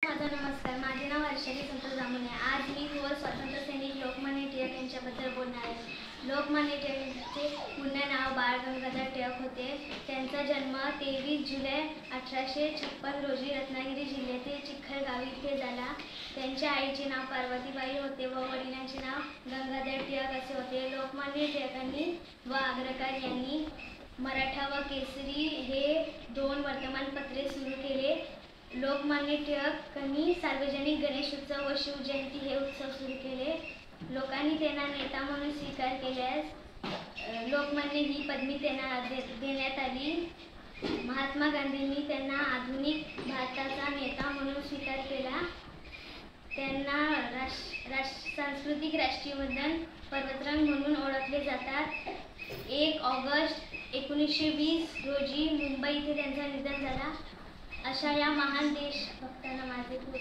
नमस्कार, माझे नाव हर्षली संतोष जामुने। आज मी स्वातंत्र्य सैनिक लोकमान्य टिळक यांच्याबद्दल बोलणार आहे। लोकमान्य टिळकांचे पूर्ण नाव बाळ गंगाधर टिळक होते। त्यांचा जन्म 23 जुलै 1856 रोजी रत्नागिरी जिल्ह्यातील चिखल गावी इथे झाला। त्यांच्या आईचे नाव पार्वतीबाई होते व वडिलांचे नाव गंगाधर टिळक असे होते। लोकमान्य टिळकांनी व आग्रकर यांनी मराठा व केसरी हे 2 वर्तमानपत्रे सुरू केले। लोकमान्य टिळकांनी सार्वजनिक गणेश उत्सव व शिवजयंती हे उत्सव सुरू केले। लोकांनी त्यांना नेता म्हणून स्वीकार केल्यास लोकमान्य ही पदवी त्यांना देण्यात आली। महात्मा गांधींनी त्यांना आधुनिक भारताचा नेता म्हणून स्वीकार केला। त्यांना सांस्कृतिक राष्ट्रीयवादी पर्वतरांग म्हणून ओळखले जातात। 1 ऑगस्ट 1920 रोजी मुंबई येथे त्यांचे निधन झाले। अशा या महान देशभक्तांना माझे खूप